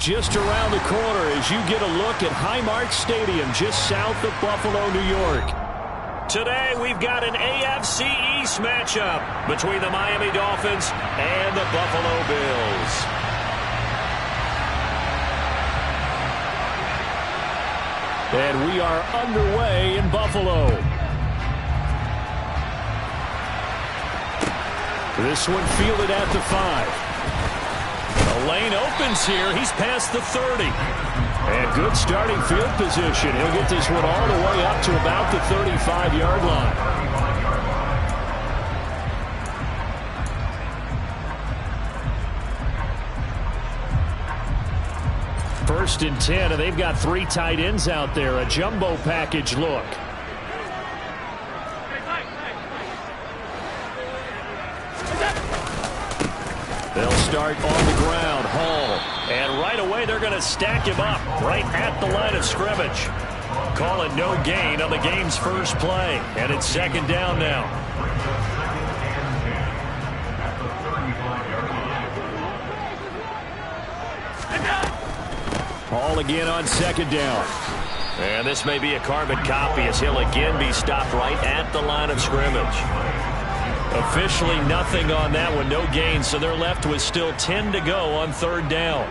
just around the corner as you get a look at Highmark Stadium just south of Buffalo, New York. Today we've got an AFC East matchup between the Miami Dolphins and the Buffalo Bills. And we are underway in Buffalo. This one fielded at the 5. The lane opens here. He's past the 30. And good starting field position. He'll get this one all the way up to about the 35-yard line. First and 10, and they've got 3 tight ends out there. A jumbo package look. They'll start on the ground. Hall. And right away they're going to stack him up right at the line of scrimmage. Call it no gain on the game's first play. And it's second down now. Hall again on second down. And this may be a carbon copy as he'll again be stopped right at the line of scrimmage. Officially nothing on that one, no gain, so they're left with still 10 to go on third down.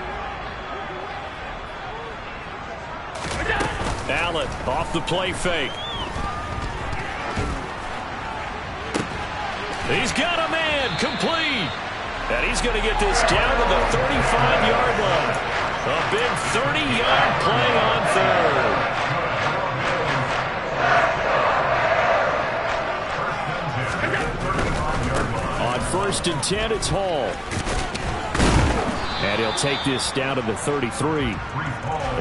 Allen off the play fake. He's got a man, complete. And he's going to get this down to the 35-yard line. A big 30-yard play on third. First and 10, it's Hall. And he'll take this down to the 33.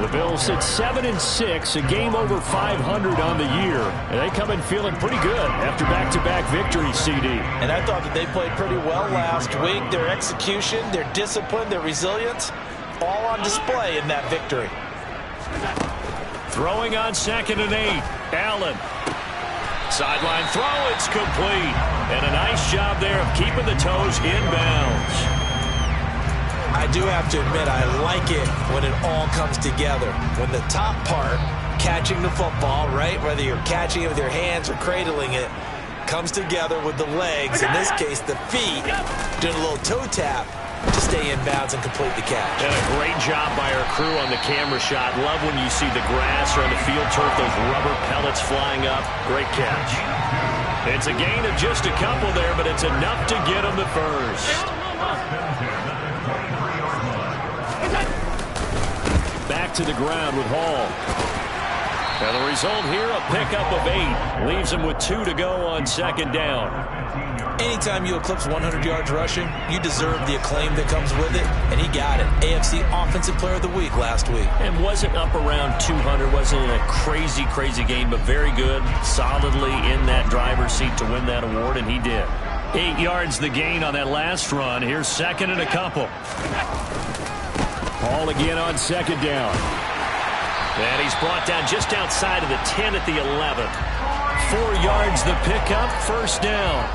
The Bills at 7-6, a game over 500 on the year. And they come in feeling pretty good after back-to-back victories, CD. And I thought that they played pretty well last week. Their execution, their discipline, their resilience, all on display in that victory. Throwing on second and 8, Allen. Sideline throw, it's complete. And a nice job there of keeping the toes inbounds. I do have to admit, I like it when it all comes together. When the top part, catching the football, right, whether you're catching it with your hands or cradling it, comes together with the legs, in this case the feet, doing a little toe tap to stay in bounds and complete the catch. And a great job by our crew on the camera shot. Love when you see the grass or on the field turf, those rubber pellets flying up. Great catch. It's a gain of just a couple there, but it's enough to get them the first. Back to the ground with Hall. And the result here, a pickup of 8. Leaves him with 2 to go on second down. Anytime you eclipse 100 yards rushing, you deserve the acclaim that comes with it, and he got it. AFC Offensive Player of the Week last week. And wasn't up around 200, wasn't a crazy, crazy game, but very good, solidly in that driver's seat to win that award, and he did. 8 yards the gain on that last run. Here's second and a couple. Hall again on second down. And he's brought down just outside of the 10 at the 11. 4 yards the pickup, first down.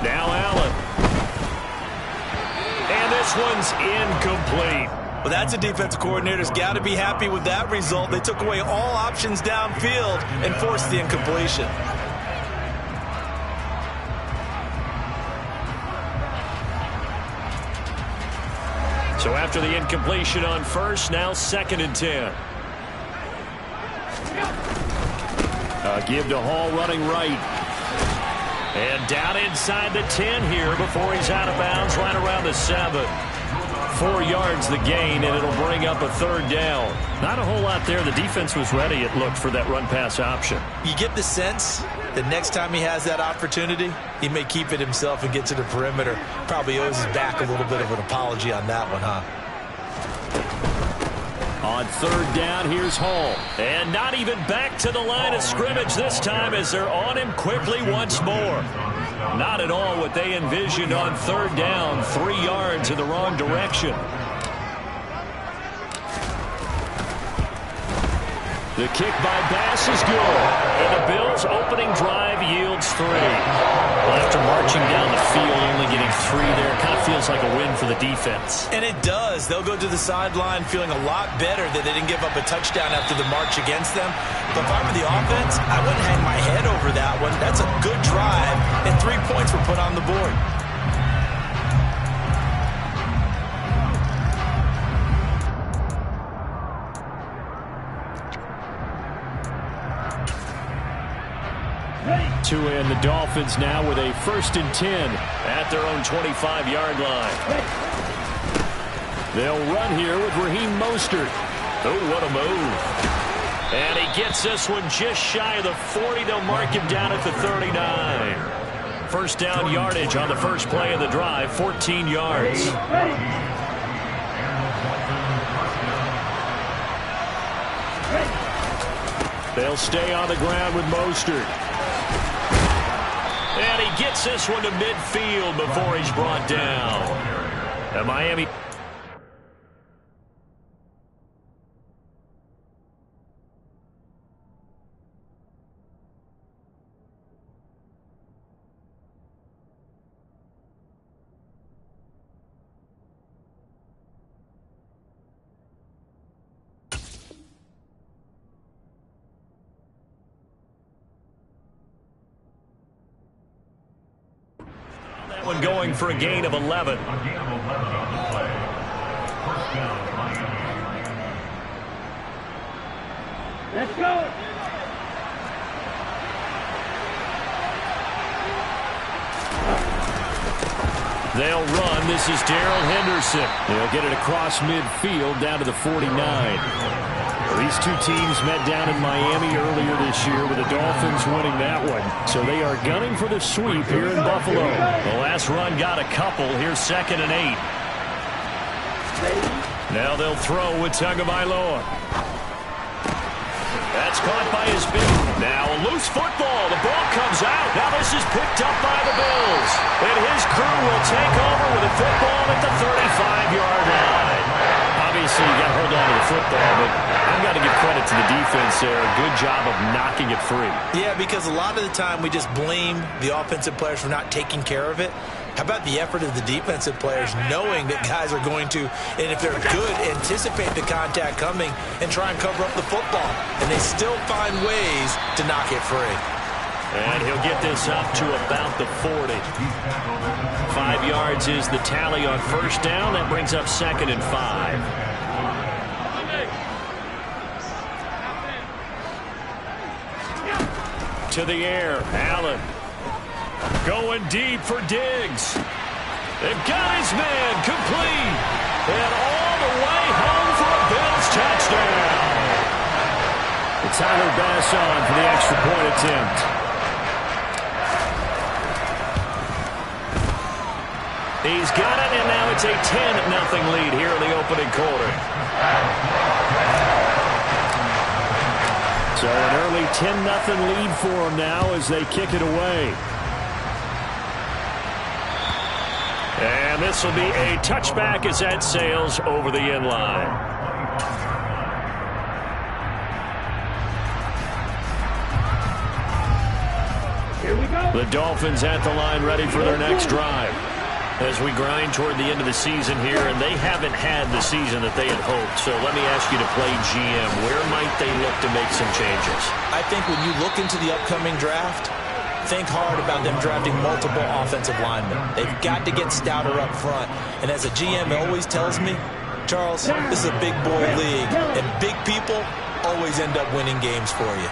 Now Allen. And this one's incomplete. Well, that's a defensive coordinator's got to be happy with that result. They took away all options downfield and forced the incompletion. So after the incompletion on first, now second and 10. Give to Hall running right. And down inside the 10 here before he's out of bounds right around the 7. 4 yards the gain, and it'll bring up a third down. Not a whole lot there. The defense was ready, it looked, for that run-pass option. You get the sense that next time he has that opportunity, he may keep it himself and get to the perimeter. Probably owes his back a little bit of an apology on that one, huh? On third down, here's Hall. And not even back to the line of scrimmage this time as they're on him quickly once more. Not at all what they envisioned on third down. 3 yards in the wrong direction. The kick by Bass is good. And the Bills' opening drive yields 3. Well, after marching down the field, only getting 3 there, kind of feels like a win for the defense. And it does. They'll go to the sideline feeling a lot better that they didn't give up a touchdown after the march against them. But if I were the offense, I wouldn't hang my head over that one. That's a good drive, and 3 points were put on the board. To end the Dolphins now with a 1st and 10 at their own 25-yard line. They'll run here with Raheem Mostert. Oh, what a move. And he gets this one just shy of the 40. They'll mark him down at the 39. 1st down yardage on the first play of the drive, 14 yards. They'll stay on the ground with Mostert. And he gets this one to midfield before he's brought down. And Miami. One going for a gain of 11. Let's go. They'll run. This is Darrell Henderson. They'll get it across midfield down to the 49. These two teams met down in Miami earlier this year with the Dolphins winning that one. So they are gunning for the sweep here in Buffalo. The last run got a couple. Here's 2nd and 8. Now they'll throw with Tagovailoa. That's caught by his big. Now a loose football. The ball comes out. Now this is picked up by the Bills. And his crew will take over with a football at the 35-yard line. Obviously, you got to hold on to the football, but I've got to give credit to the defense there. Good job of knocking it free. Yeah, because a lot of the time we just blame the offensive players for not taking care of it. How about the effort of the defensive players knowing that guys are going to, and if they're good, anticipate the contact coming and try and cover up the football. And they still find ways to knock it free. And he'll get this up to about the 40. 5 yards is the tally on 1st down. That brings up 2nd and 5. To the air, Allen. Going deep for Diggs. They've got his man complete. And all the way home for a Bills touchdown. Tyler Bass on for the extra point attempt. He's got it, and now it's a 10-0 lead here in the opening quarter. So an early 10-0 lead for them now as they kick it away. And this will be a touchback as that sails over the end line. Here we go. The Dolphins at the line ready for their next drive. As we grind toward the end of the season here, and they haven't had the season that they had hoped. So let me ask you to play GM. Where might they look to make some changes? I think when you look into the upcoming draft, think hard about them drafting multiple offensive linemen. They've got to get stouter up front. And as a GM always tells me, Charles, this is a big boy league, and big people always end up winning games for you.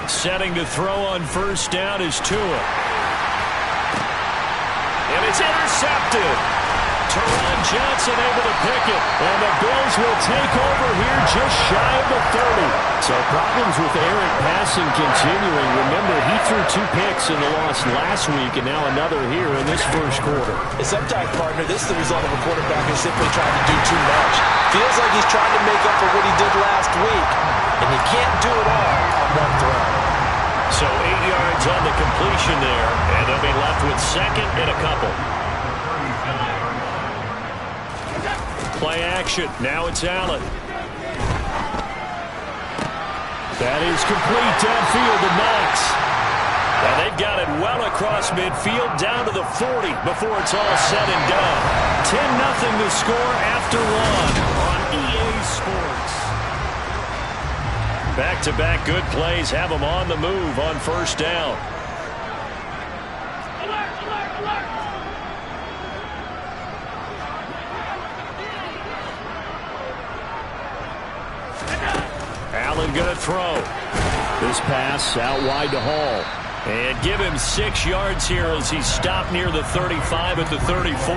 Setting to throw on 1st down is Tua. And it's intercepted. Teron Johnson able to pick it. And the Bills will take over here just shy of the 30. So problems with errant passing continuing. Remember, he threw 2 picks in the loss last week, and now another here in this first quarter. And sometimes, partner, this is the result of a quarterback who's simply trying to do too much. Feels like he's trying to make up for what he did last week. And you can't do it all on one throw. So 8 yards on the completion there, and they'll be left with 2nd and a couple. Play action. Now it's Allen. That is complete downfield to Knox. And they've got it well across midfield down to the 40 before it's all said and done. 10-0 the score after one on EA Sports. Back-to-back good plays have them on the move on first down. Alert, alert, alert. Allen going to throw. This pass out wide to Hall. And give him 6 yards here as he stopped near the 35 at the 34.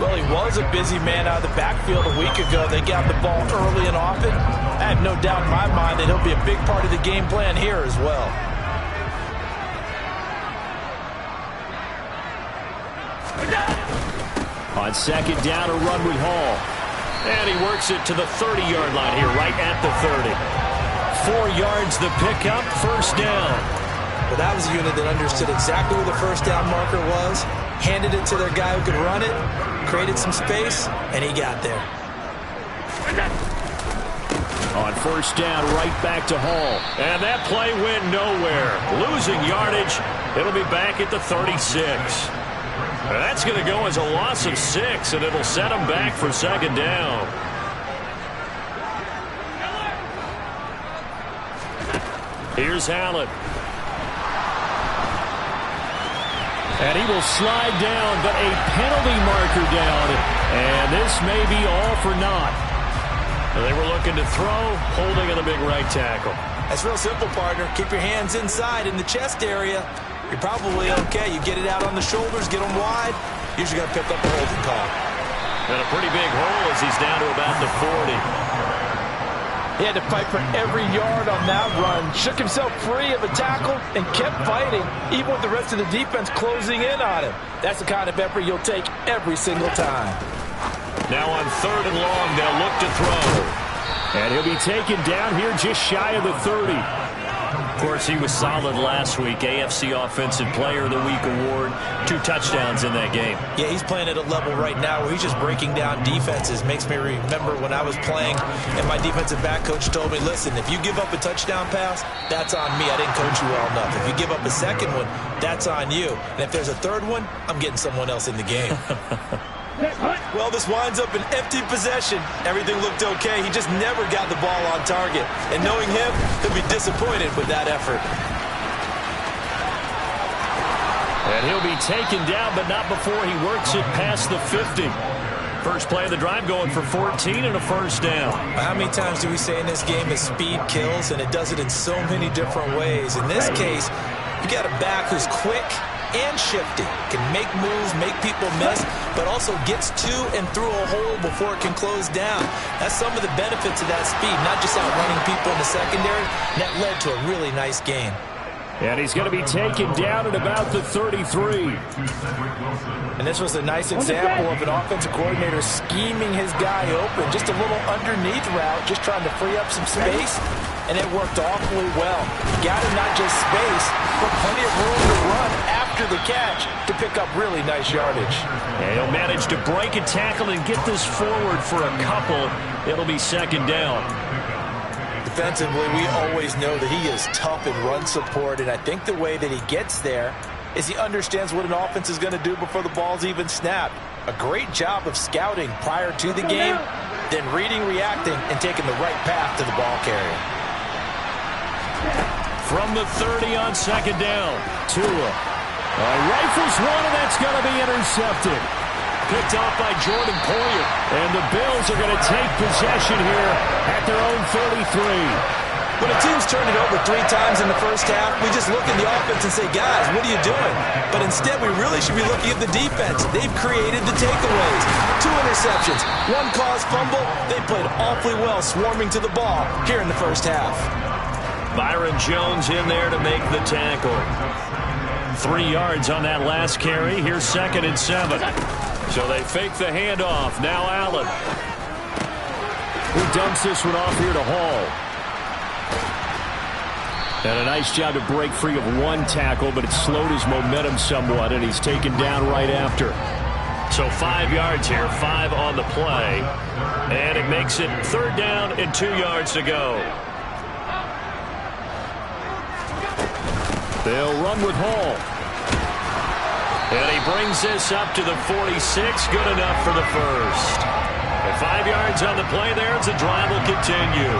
Well, he was a busy man out of the backfield a week ago. They got the ball early and often. I have no doubt in my mind that he'll be a big part of the game plan here as well. On second down, a run with Hall. And he works it to the 30-yard line here, right at the 30. 4 yards the pickup, first down. But that was a unit that understood exactly where the first down marker was, handed it to their guy who could run it, created some space, and he got there. On first down, right back to Hall. And that play went nowhere. Losing yardage. It'll be back at the 36. That's going to go as a loss of 6, and it'll set them back for second down. Here's Allen. And he will slide down, but a penalty marker down. And this may be all for naught. They were looking to throw, holding on the big right tackle. That's real simple, partner. Keep your hands inside in the chest area. You're probably okay. You get it out on the shoulders, get them wide. Usually going to pick up a holding call. And a pretty big hole as he's down to about the 40. He had to fight for every yard on that run. Shook himself free of a tackle and kept fighting, even with the rest of the defense closing in on him. That's the kind of effort you'll take every single time. Now on third and long, they'll look to throw. And he'll be taken down here just shy of the 30. Of course, he was solid last week. AFC Offensive Player of the Week award. 2 touchdowns in that game. Yeah, he's playing at a level right now where he's just breaking down defenses. Makes me remember when I was playing and my defensive back coach told me, listen, if you give up a touchdown pass, that's on me. I didn't coach you well enough. If you give up a second one, that's on you. And if there's a third one, I'm getting someone else in the game. Well, this winds up an empty possession. Everything looked okay. He just never got the ball on target. And knowing him, he'll be disappointed with that effort. And he'll be taken down, but not before he works it past the 50. First play of the drive going for 14 and a first down. How many times do we say in this game that speed kills, and it does it in so many different ways? In this case, you got a back who's quick and shifty, can make moves, make people miss, but also gets to and through a hole before it can close down. That's some of the benefits of that speed, not just outrunning people in the secondary. That led to a really nice gain. And he's going to be taken down at about the 33. And this was a nice example of an offensive coordinator scheming his guy open. Just a little underneath route, just trying to free up some space. And it worked awfully well. Got him not just space, but plenty of room to run after the catch to pick up really nice yardage. And he'll manage to break a tackle and get this forward for a couple. It'll be second down. Defensively, we always know that he is tough in run support, and I think the way that he gets there is he understands what an offense is going to do before the ball's even snapped. A great job of scouting prior to the game, then reading, reacting, and taking the right path to the ball carrier. From the 30 on second down, Tua. Rifles one, and that's going to be intercepted. Picked off by Jordan Poyer. And the Bills are going to take possession here at their own 33. When a team's turned it over 3 times in the first half, we just look at the offense and say, guys, what are you doing? But instead, we really should be looking at the defense. They've created the takeaways. 2 interceptions, 1 caused fumble. They played awfully well swarming to the ball here in the first half. Byron Jones in there to make the tackle. 3 yards on that last carry. Here's second and 7. So they fake the handoff. Now Allen. Who dumps this one off here to Hall. And a nice job to break free of 1 tackle, but it slowed his momentum somewhat, and he's taken down right after. So 5 yards here, 5 on the play. And it makes it 3rd down and 2 yards to go. They'll run with Hall. And he brings this up to the 46. Good enough for the first. And 5 yards on the play there as the drive will continue.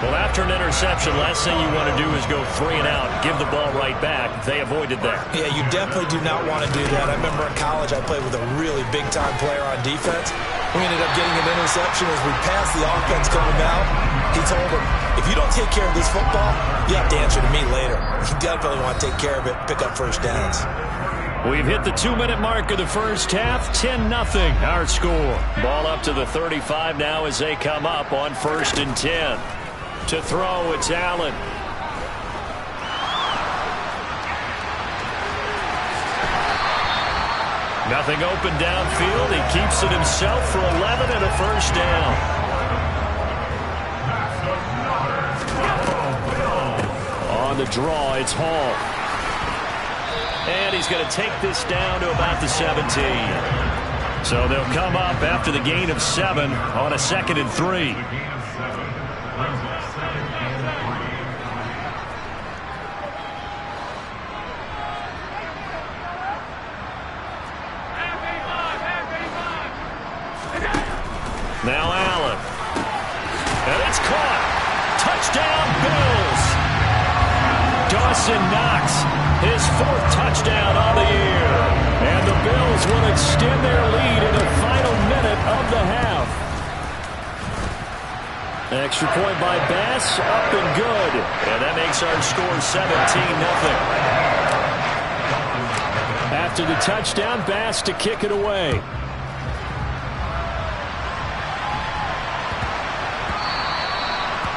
Well, after an interception, last thing you want to do is go 3 and out, give the ball right back. They avoided that. Yeah, you definitely do not want to do that. I remember in college I played with a really big-time player on defense. We ended up getting an interception as we passed the offense coming out. He told him, if you don't take care of this football, you have to answer to me later. You definitely want to take care of it, pick up first downs. We've hit the 2-minute mark of the first half. 10-0 our score. Ball up to the 35 now as they come up on 1st and 10. To throw, it's Allen. Nothing open downfield. He keeps it himself for 11 and a first down. On the draw, it's Hall. And he's going to take this down to about the 17. So they'll come up after the gain of 7 on a 2nd and 3. Now Allen. And it's caught. Touchdown, Bills. Dawson Knox, his 4th touchdown on the year. And the Bills will extend their lead in the final minute of the half. Extra point by Bass, up and good. And that makes our score 17-0. After the touchdown, Bass to kick it away.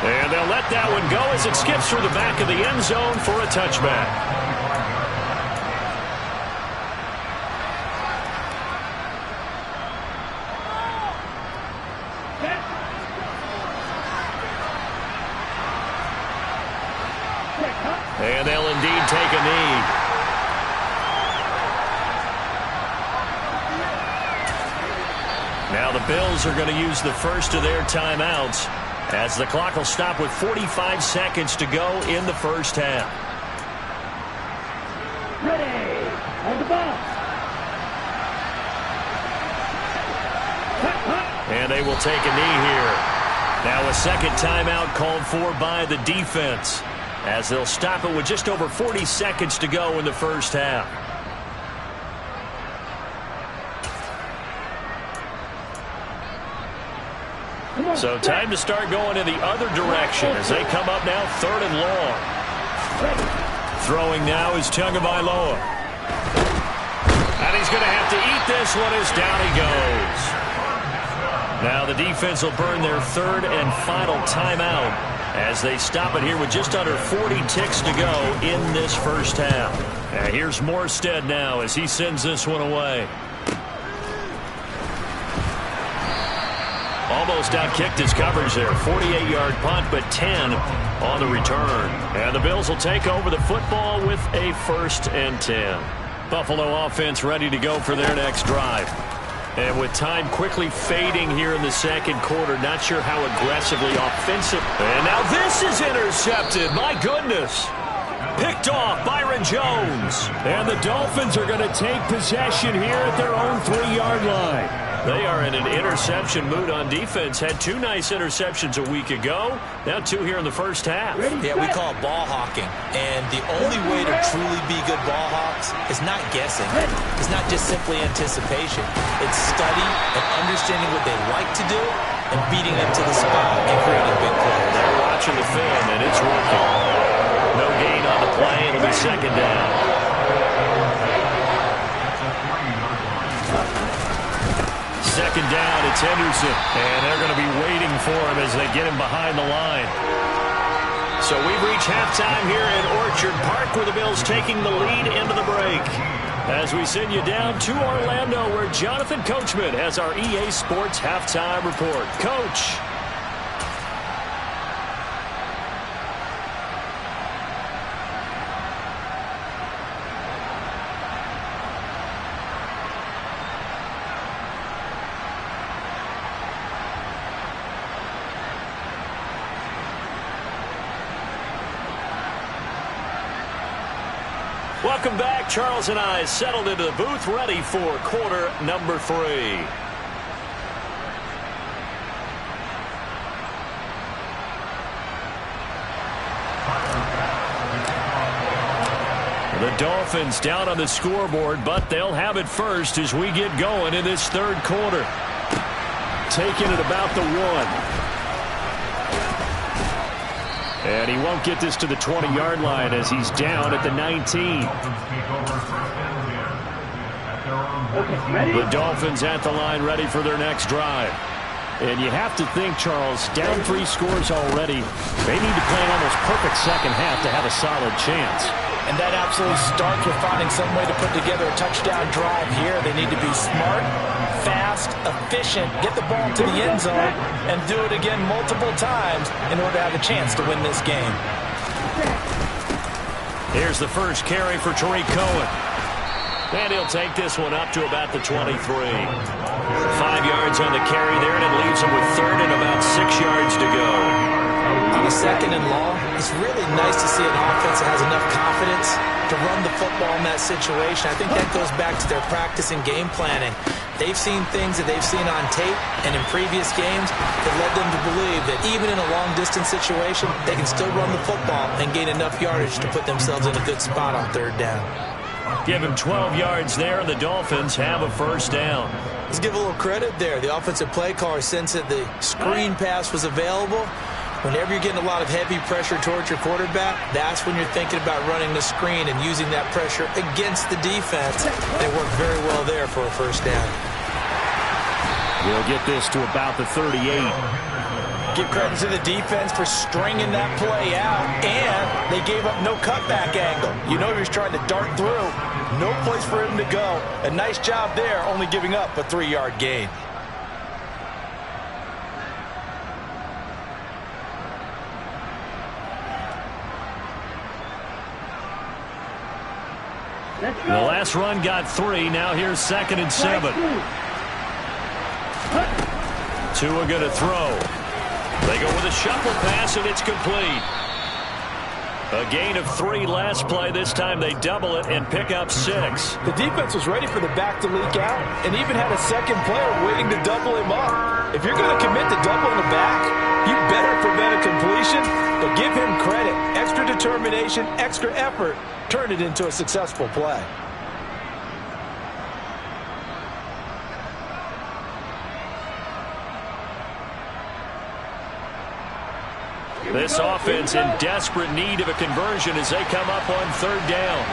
And they'll let that one go as it skips through the back of the end zone for a touchback. And they'll indeed take a knee. Now the Bills are going to use the first of their timeouts, as the clock will stop with 45 seconds to go in the first half. Ready. On the ball. And they will take a knee here. Now a second timeout called for by the defense, as they'll stop it with just over 40 seconds to go in the first half. So time to start going in the other direction as they come up now 3rd and long. Throwing now is Tagovailoa. And he's going to have to eat this one as down he goes. Now the defense will burn their 3rd and final timeout as they stop it here with just under 40 ticks to go in this first half. And here's Morstead now as he sends this one away. Almost outkicked his coverage there. 48-yard punt, but 10 on the return. And the Bills will take over the football with a 1st and 10. Buffalo offense ready to go for their next drive. And with time quickly fading here in the second quarter, not sure how aggressively offensive. And now this is intercepted. My goodness. Picked off Byron Jones. And the Dolphins are going to take possession here at their own 3-yard line. They are in an interception mood on defense. Had 2 nice interceptions a week ago. Now 2 here in the first half. Yeah, we call it ball hawking. And the only way to truly be good ball hawks is not guessing. It's not just simply anticipation. It's study and understanding what they like to do and beating them to the spot and creating big plays. They're watching the film, and it's working. No gain on the play. It'll be 2nd down. Second down, it's Henderson. And they're going to be waiting for him as they get him behind the line. So we've reached halftime here at Orchard Park, where the Bills taking the lead into the break. As we send you down to Orlando, where Jonathan Coachman has our EA Sports halftime report. Coach. Welcome back. Charles and I settled into the booth, ready for quarter number 3. The Dolphins down on the scoreboard, but they'll have it first as we get going in this third quarter. Taking it about the 1. And he won't get this to the 20-yard line as he's down at the 19. The Dolphins at the line, ready for their next drive. And you have to think, Charles, down 3 scores already. They need to play an almost perfect second half to have a solid chance. And that absolutely starts with finding some way to put together a touchdown drive here. They need to be smart, fast, efficient, get the ball to the end zone, and do it again multiple times in order to have a chance to win this game. Here's the first carry for Tariq Cohen. And he'll take this one up to about the 23. 5 yards on the carry there, and it leaves him with 3rd and about 6 yards to go. On a 2nd and long, it's really nice to see an offense that has enough confidence to run the football in that situation. I think that goes back to their practice and game planning. They've seen things that they've seen on tape and in previous games that led them to believe that even in a long-distance situation, they can still run the football and gain enough yardage to put themselves in a good spot on 3rd down. Give him 12 yards there, and the Dolphins have a first down. Let's give a little credit there. The offensive play caller, since that the screen pass was available, whenever you're getting a lot of heavy pressure towards your quarterback, that's when you're thinking about running the screen and using that pressure against the defense. It worked very well there for a first down. We'll get this to about the 38. Give credit to the defense for stringing that play out, and they gave up no cutback angle. You know he was trying to dart through. No place for him to go. A nice job there, only giving up a 3-yard gain. The last run got 3. Now here's 2nd and 7. Tua going to throw. They go with a shuffle pass, and it's complete. A gain of 3 last play. This time they double it and pick up 6. The defense was ready for the back to leak out and even had a second player waiting to double him up. If you're going to commit to doubling the back, you better prevent a completion, but give him credit. Extra determination, extra effort, turn it into a successful play. This offense in desperate need of a conversion as they come up on 3rd down.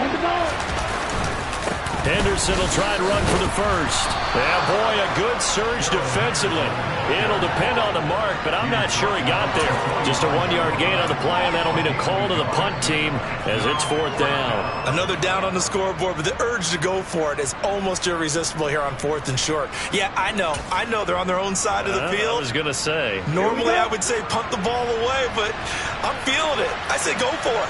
Henderson will try and run for the first. Yeah, boy, a good surge defensively. It'll depend on the mark, but I'm not sure he got there. Just a 1-yard gain on the play, and that'll mean a call to the punt team as it's 4th down. Another down on the scoreboard, but the urge to go for it is almost irresistible here on 4th and short. Yeah, I know they're on their own side of the field. I was going to say. Normally I would say punt the ball away, but I'm feeling it. I say go for it.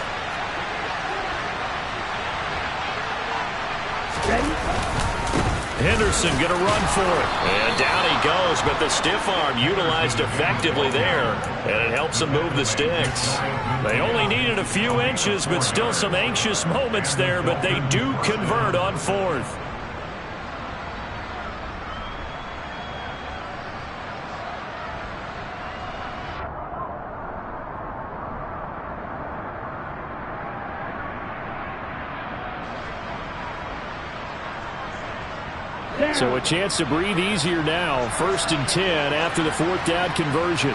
Henderson going to run for it. And down he goes, but the stiff arm utilized effectively there, and it helps him move the sticks. They only needed a few inches, but still some anxious moments there, but they do convert on 4th. So a chance to breathe easier now. 1st and 10 after the 4th down conversion.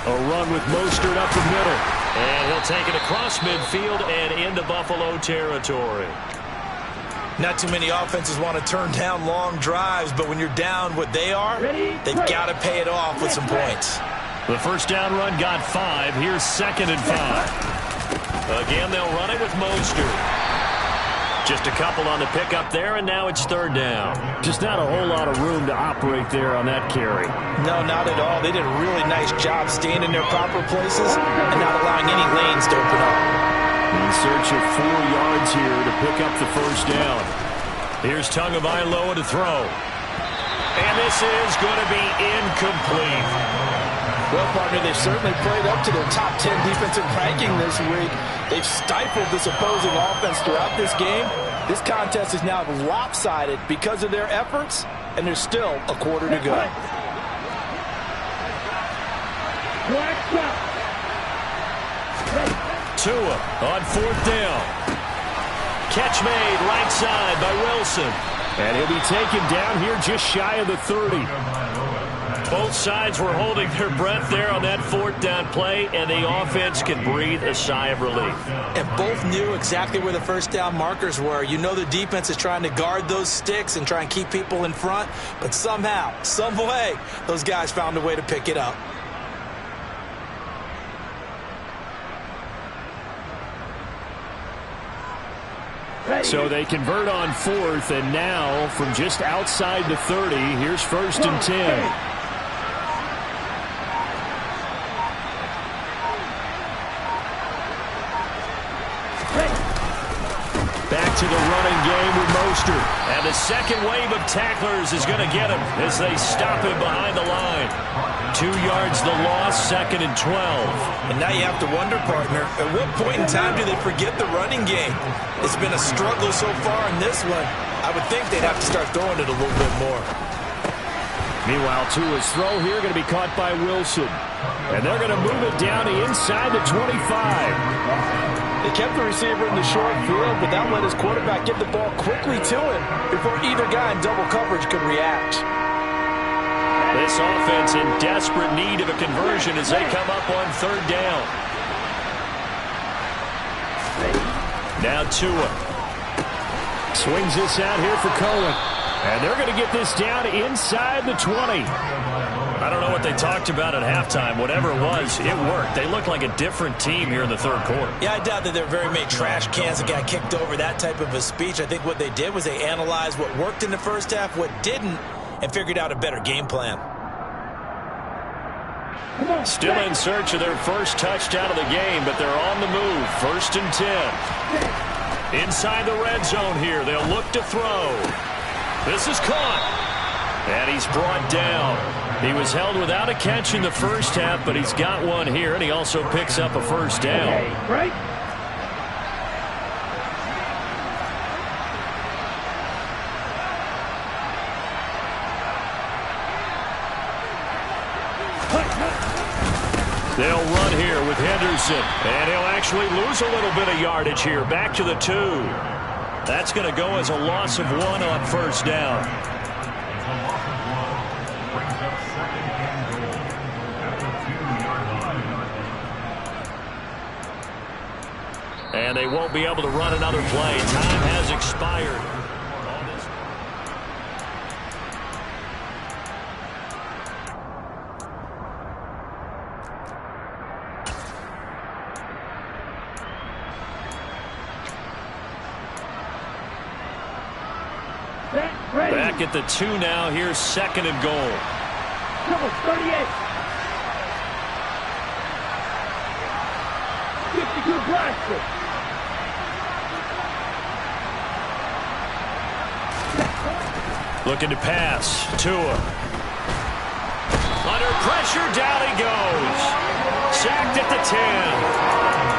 A run with Mostert up the middle. And he'll take it across midfield and into Buffalo territory. Not too many offenses want to turn down long drives, but when you're down what they are, they've got to pay it off with some points. The first down run got 5. Here's 2nd and 5. Again, they'll run it with Mostert. Just a couple on the pickup there, and now it's 3rd down. Just not a whole lot of room to operate there on that carry. No, not at all. They did a really nice job staying in their proper places and not allowing any lanes to open up. In search of 4 yards here to pick up the first down. Here's Tagovailoa to throw. And this is going to be incomplete. Well, partner, they've certainly played up to their top 10 defensive ranking this week. They've stifled this opposing offense throughout this game. This contest is now lopsided because of their efforts, and there's still a quarter to go. Tua on 4th down. Catch made right side by Wilson. And he'll be taken down here just shy of the 30. Both sides were holding their breath there on that 4th down play, and the offense can breathe a sigh of relief. And both knew exactly where the first down markers were. You know the defense is trying to guard those sticks and try and keep people in front, but somehow, some way, those guys found a way to pick it up. So they convert on 4th, and now from just outside the 30, here's 1st and 10. Back to the running game with Mostert. And the second wave of tacklers is going to get him as they stop him behind the line. 2 yards the loss, 2nd and 12. And now you have to wonder, partner, at what point in time do they forget the running game? It's been a struggle so far in this one. I would think they'd have to start throwing it a little bit more. Meanwhile, Tua's throw here going to be caught by Wilson. And they're going to move it down inside the 25. They kept the receiver in the short field, but that let his quarterback get the ball quickly to him before either guy in double coverage could react. This offense in desperate need of a conversion as they come up on 3rd down. Now Tua swings this out here for Cohen. And they're going to get this down inside the 20. I don't know what they talked about at halftime. Whatever it was, it worked. They looked like a different team here in the 3rd quarter. Yeah, I doubt that there were very many trash cans that got kicked over, that type of a speech. I think what they did was they analyzed what worked in the first half, what didn't, and figured out a better game plan. Still in search of their first touchdown of the game, but they're on the move. 1st and 10. Inside the red zone here. They'll look to throw. This is caught. And he's brought down. He was held without a catch in the first half, but he's got one here, and he also picks up a 1st down. Okay, right. They'll run here with Henderson, and he'll actually lose a little bit of yardage here. Back to the 2. That's going to go as a loss of 1 on 1st down. And they won't be able to run another play. Time has expired. Back at the 2 now. Here's 2nd and goal. Number 38. 52 blaster. Looking to pass. Tua. Under pressure, down he goes. Sacked at the 10.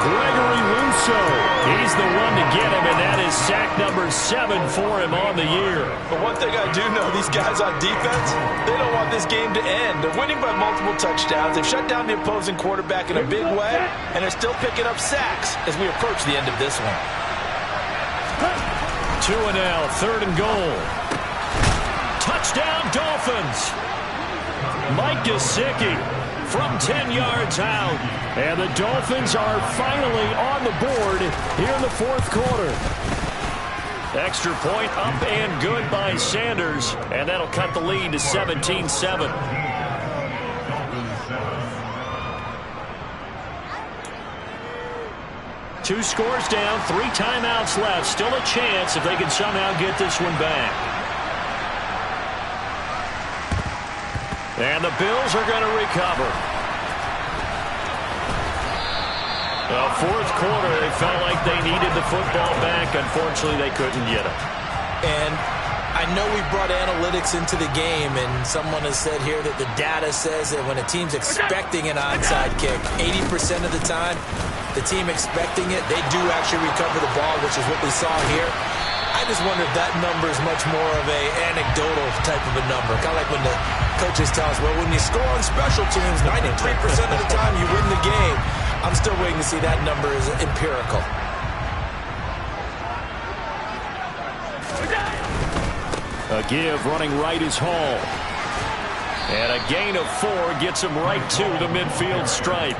Gregory Rousseau. He's the one to get him, and that is sack number 7 for him on the year. But one thing I do know, these guys on defense, they don't want this game to end. They're winning by multiple touchdowns. They've shut down the opposing quarterback in a big way, and they're still picking up sacks as we approach the end of this one. Tua now, 3rd and goal. Touchdown, Dolphins. Mike Gesicki from 10 yards out. And the Dolphins are finally on the board here in the 4th quarter. Extra point up and good by Sanders. And that'll cut the lead to 17-7. Two scores down, 3 timeouts left. Still a chance if they can somehow get this one back. And the Bills are going to recover. The 4th quarter, they felt like they needed the football back. Unfortunately, they couldn't get it. And I know we brought analytics into the game, and someone has said here that the data says that when a team's expecting an onside kick, 80% of the time, the team expecting it, they do actually recover the ball, which is what we saw here. I just wonder if that number is much more of a anecdotal type of a number. Kind of like when the coaches tell us, well, when you score on special teams, 93% of the time you win the game. I'm still waiting to see that number is empirical. A give running right is Hall. And a gain of 4 gets him right to the midfield stripe.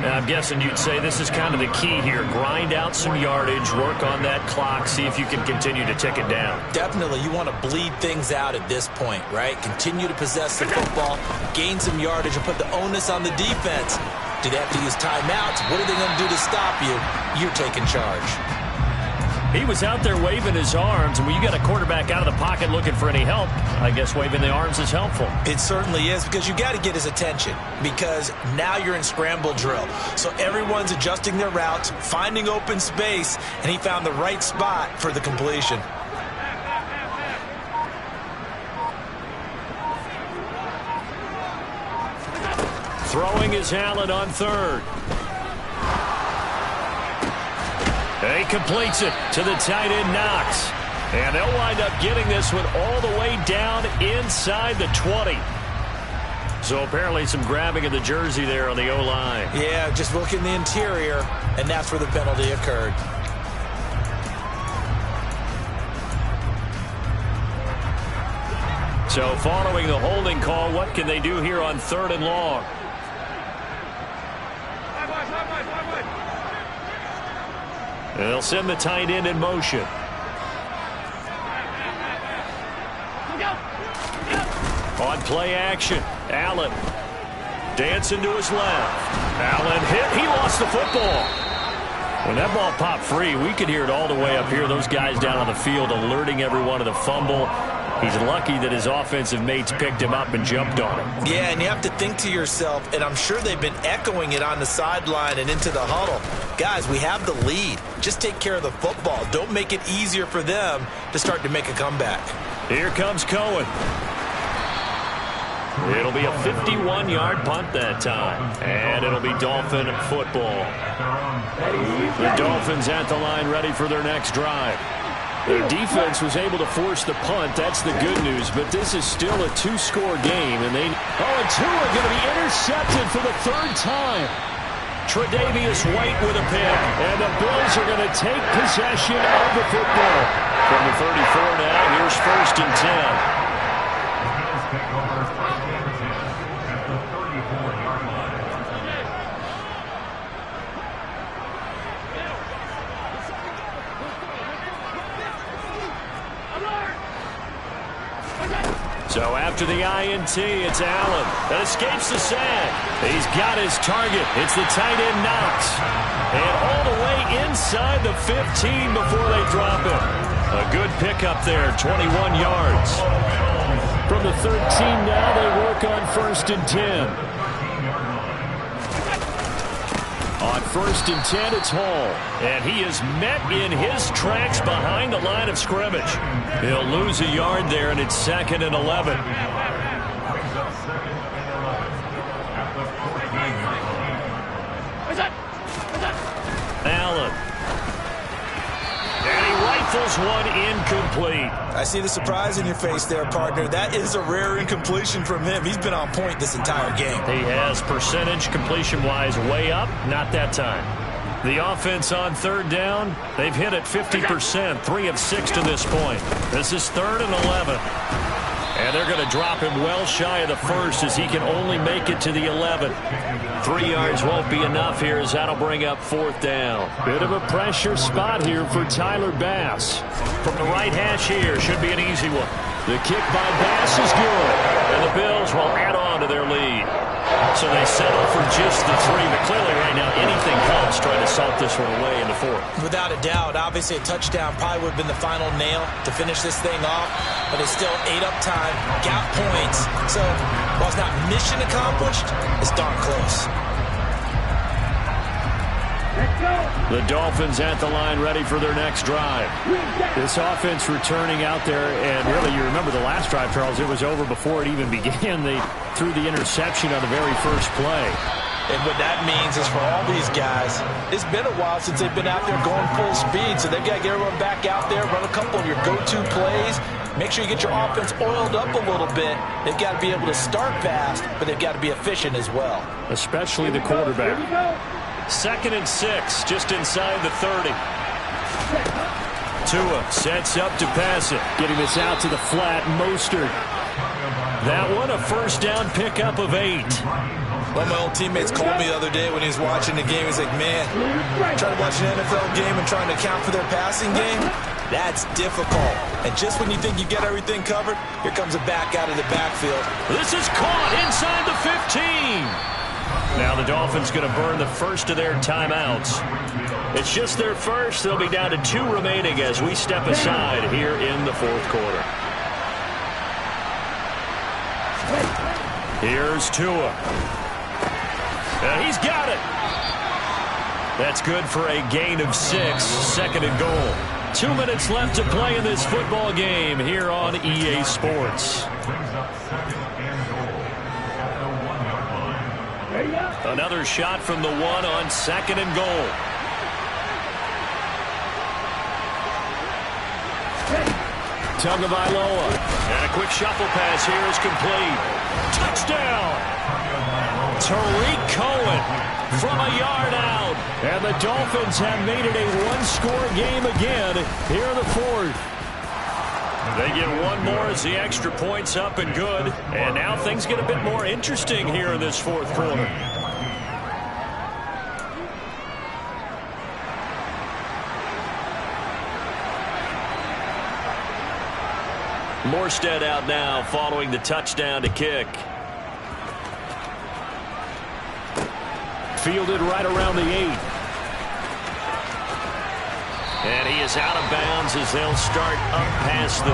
Now, I'm guessing you'd say this is kind of the key here. Grind out some yardage, work on that clock, see if you can continue to tick it down. Definitely. You want to bleed things out at this point, right? Continue to possess the football, gain some yardage, and put the onus on the defense. Do they have to use timeouts? What are they going to do to stop you? You're taking charge. He was out there waving his arms, and when you got a quarterback out of the pocket looking for any help, I guess waving the arms is helpful. It certainly is, because you got to get his attention, because now you're in scramble drill. So everyone's adjusting their routes, finding open space, and he found the right spot for the completion. Throwing is Allen on third. He completes it to the tight end, Knox. And they'll wind up getting this one all the way down inside the 20. So apparently some grabbing of the jersey there on the O-line. Yeah, just look in the interior, and that's where the penalty occurred. So following the holding call, what can they do here on 3rd and long? They'll send the tight end in motion. On play action, Allen dancing to his left. Allen hit. He lost the football. When that ball popped free, we could hear it all the way up here. Those guys down on the field alerting everyone of the fumble. He's lucky that his offensive mates picked him up and jumped on him. Yeah, and you have to think to yourself, and I'm sure they've been echoing it on the sideline and into the huddle. Guys, we have the lead. Just take care of the football. Don't make it easier for them to start to make a comeback. Here comes Cohen. It'll be a 51-yard punt that time, and it'll be Dolphin football. The Dolphins at the line ready for their next drive. Their defense was able to force the punt. That's the good news, but this is still a 2-score game, and they... Oh, and 2 are going to be intercepted for the 3rd time. Tre'Davious White with a pick, and the Bills are going to take possession of the football. From the 34 now, here's 1st and 10. So after the INT, it's Allen that escapes the sack. He's got his target. It's the tight end, Knox. And all the way inside the 15 before they drop him. A good pickup there, 21 yards. From the 13 now, they work on 1st and 10. On 1st and 10, it's Hall. And he is met in his tracks behind the line of scrimmage. He'll lose a yard there, and it's 2nd and 11. Allen. And he rifles one incomplete. I see the surprise in your face there, partner. That is a rare incompletion from him. He's been on point this entire game. He has percentage completion-wise way up. Not that time. The offense on 3rd down, they've hit it 50%, 3 of 6 to this point. This is 3rd and 11. And they're going to drop him well shy of the 1st as he can only make it to the 11. 3 yards won't be enough here as that'll bring up 4th down. Bit of a pressure spot here for Tyler Bass. From the right hash here, should be an easy one. The kick by Bass is good. And the Bills will add on to their lead. So they settle for just the 3, but clearly right now anything helps trying to salt this one away in the 4th. Without a doubt, obviously a touchdown probably would have been the final nail to finish this thing off, but it's still ate up time, got points. So while it's not mission accomplished, it's darn close. The Dolphins at the line ready for their next drive. This offense returning out there, and really you remember the last drive, Charles, it was over before it even began. They threw the interception on the very first play. And what that means is for all these guys, it's been a while since they've been out there going full speed, so they've got to get everyone back out there, run a couple of your go-to plays, make sure you get your offense oiled up a little bit. They've got to be able to start fast, but they've got to be efficient as well. Especially the quarterback. 2nd and 6, just inside the 30. Tua sets up to pass it. Getting this out to the flat, Mostert. That one a first down pickup of 8. Well, my old teammates called me the other day when he was watching the game. He's like, man, trying to watch an NFL game and trying to account for their passing game, that's difficult. And just when you think you get everything covered, here comes a back out of the backfield. This is caught inside the 15. Now the Dolphins going to burn the first of their timeouts. It's just their first. They'll be down to 2 remaining as we step aside here in the 4th quarter. Here's Tua. He's got it. That's good for a gain of 6, 2nd and goal. 2 minutes left to play in this football game here on EA Sports. Another shot from the 1 on 2nd and goal. Tagovailoa. And a quick shuffle pass here is complete. Touchdown! Tariq Cohen from a yard out. And the Dolphins have made it a one-score game again here in the 4th. They get one more as the extra point's up and good. And now things get a bit more interesting here in this 4th quarter. Morstead out now following the touchdown to kick. Fielded right around the 8. And he is out of bounds as they'll start up past the